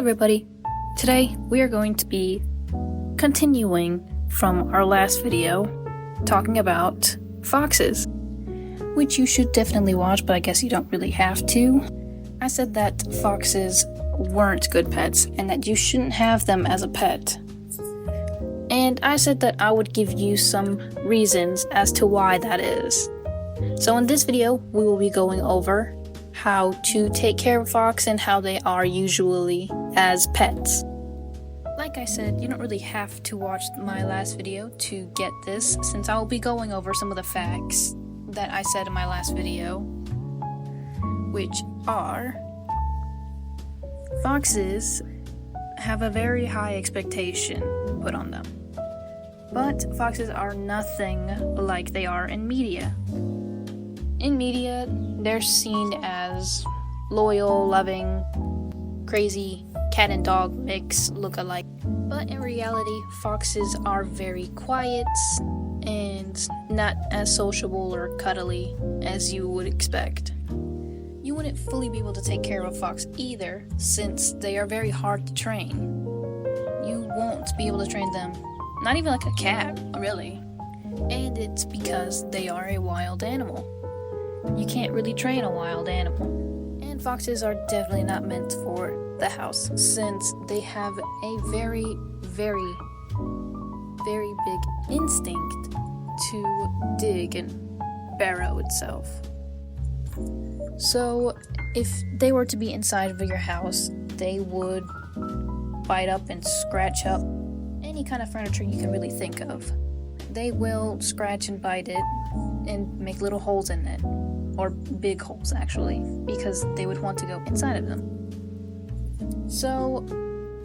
everybody. Today we are going to be continuing from our last video talking about foxes, which you should definitely watch, but I guess you don't really have to. I said that foxes weren't good pets and that you shouldn't have them as a pet. And I said that I would give you some reasons as to why that is. So in this video, we will be going over how to take care of a fox and how they are usually as pets. Like I said, you don't really have to watch my last video to get this, since I will be going over some of the facts that I said in my last video, which are: foxes have a very high expectation put on them, but foxes are nothing like they are in media. In media, they're seen as loyal, loving, crazy cat and dog mix look-alike. But in reality, foxes are very quiet and not as sociable or cuddly as you would expect. You wouldn't fully be able to take care of a fox either, since they are very hard to train. You won't be able to train them, not even like a cat, really. And it's because they are a wild animal. You can't really train a wild animal. And foxes are definitely not meant for the house, since they have a very, very, very big instinct to dig and burrow itself. So if they were to be inside of your house, they would bite up and scratch up any kind of furniture you can really think of. They will scratch and bite it and make little holes in it. Or big holes, actually, because they would want to go inside of them. So,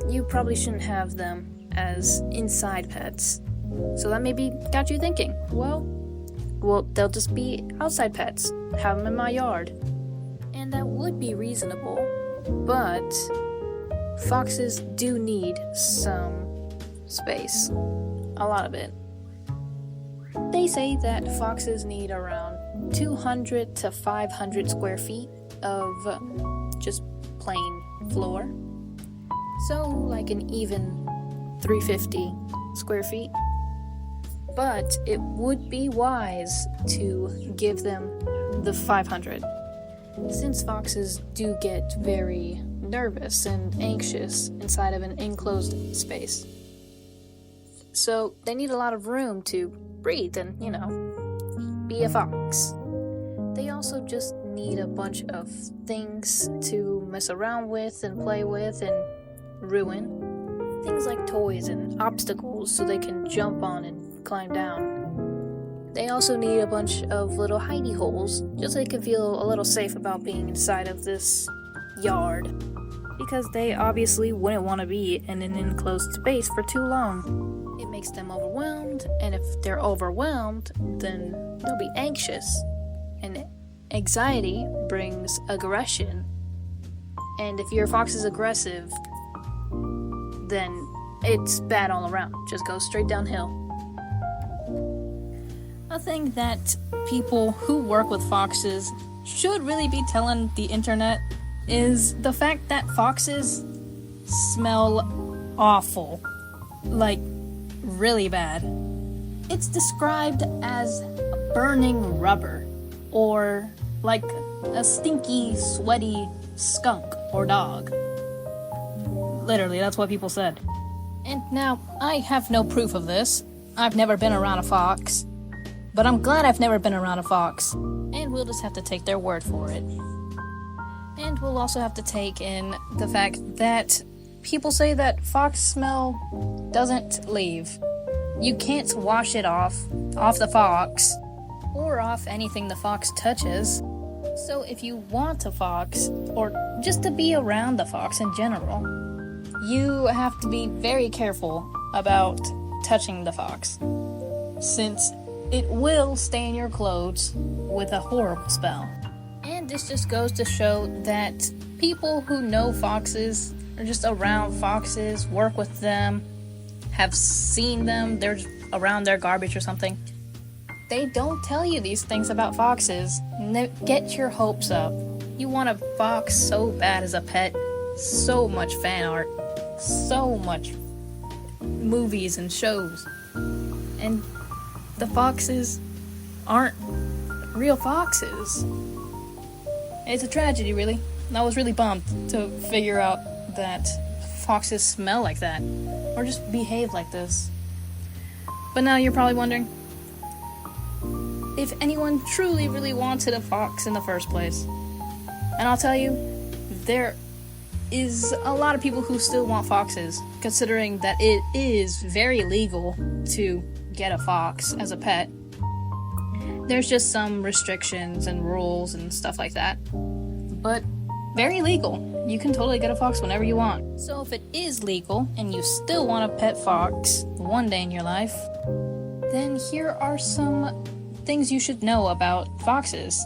you probably shouldn't have them as inside pets. So that maybe got you thinking, well, they'll just be outside pets. Have them in my yard. And that would be reasonable, but foxes do need some space. A lot of it. They say that foxes need around 200 to 500 square feet of just plain floor. So like an even 350 square feet. But it would be wise to give them the 500, since foxes do get very nervous and anxious inside of an enclosed space. So they need a lot of room to breathe and, be a fox. They also just need a bunch of things to mess around with and play with and ruin. Things like toys and obstacles so they can jump on and climb down. They also need a bunch of little hidey holes just so they can feel a little safe about being inside of this yard, because they obviously wouldn't want to be in an enclosed space for too long. It makes them overwhelmed, and if they're overwhelmed, then they'll be anxious. And anxiety brings aggression. And if your fox is aggressive, then it's bad all around. Just goes straight downhill. A thing that people who work with foxes should really be telling the internet is the fact that foxes smell awful. Like, really bad. It's described as burning rubber, or like a stinky, sweaty skunk or dog. Literally, that's what people said. And now, I have no proof of this. I've never been around a fox. But I'm glad I've never been around a fox. And we'll just have to take their word for it. And we'll also have to take in the fact that people say that fox smell doesn't leave. You can't wash it off the fox, or off anything the fox touches. So if you want a fox, or just to be around the fox in general, you have to be very careful about touching the fox, since it will stain your clothes with a horrible smell. And this just goes to show that people who know foxes, or just around foxes, work with them, have seen them, they're around their garbage or something, they don't tell you these things about foxes. Get your hopes up. You want a fox so bad as a pet, so much fan art, so much movies and shows, and the foxes aren't real foxes. It's a tragedy, really. I was really bummed to figure out that foxes smell like that, or just behave like this. But now you're probably wondering, if anyone truly really wanted a fox in the first place. And I'll tell you, there is a lot of people who still want foxes, considering that it is very legal to get a fox as a pet. There's just some restrictions and rules and stuff like that, but very legal. You can totally get a fox whenever you want. So if it is legal and you still want a pet fox one day in your life, then here are some things you should know about foxes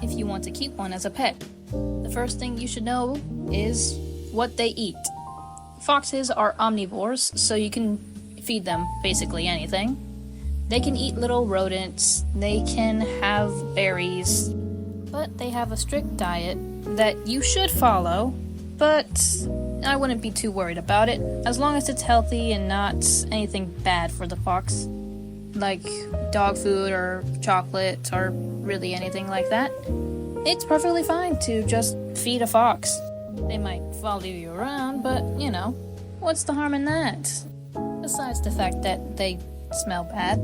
if you want to keep one as a pet. The first thing you should know is what they eat. Foxes are omnivores, so you can feed them basically anything. They can eat little rodents, they can have berries, but they have a strict diet that you should follow, but I wouldn't be too worried about it, as long as it's healthy and not anything bad for the fox, like dog food or chocolate or really anything like that. It's perfectly fine to just feed a fox. They might follow you around, but you know, what's the harm in that? Besides the fact that they smell bad,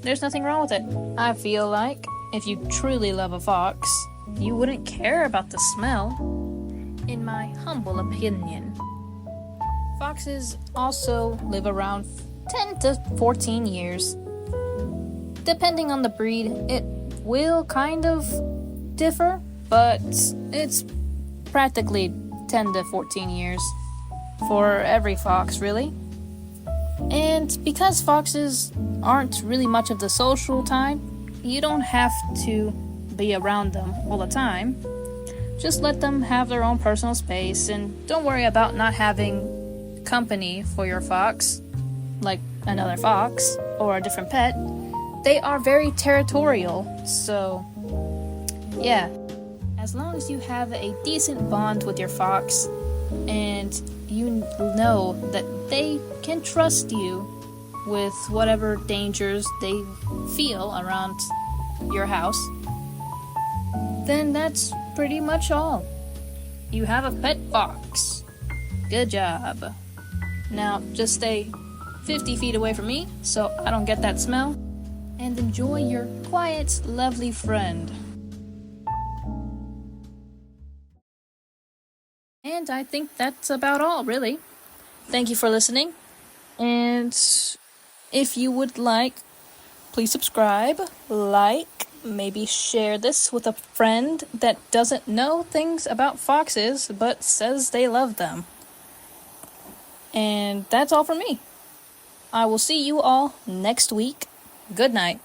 there's nothing wrong with it. I feel like if you truly love a fox, you wouldn't care about the smell, in my humble opinion. Foxes also live around 10 to 14 years. Depending on the breed, it will kind of differ, but it's practically 10 to 14 years for every fox, really. And because foxes aren't really much of the social type, you don't have to be around them all the time. Just let them have their own personal space, and don't worry about not having company for your fox, like another fox or a different pet. They are very territorial, so yeah. As long as you have a decent bond with your fox, and you know that they can trust you with whatever dangers they feel around your house, then that's pretty much all. You have a pet fox. Good job. Now just stay 50 feet away from me so I don't get that smell, and enjoy your quiet, lovely friend. And I think that's about all, really. Thank you for listening, and if you would like, please subscribe, like, maybe share this with a friend that doesn't know things about foxes but says they love them. And that's all from me. I will see you all next week. Good night.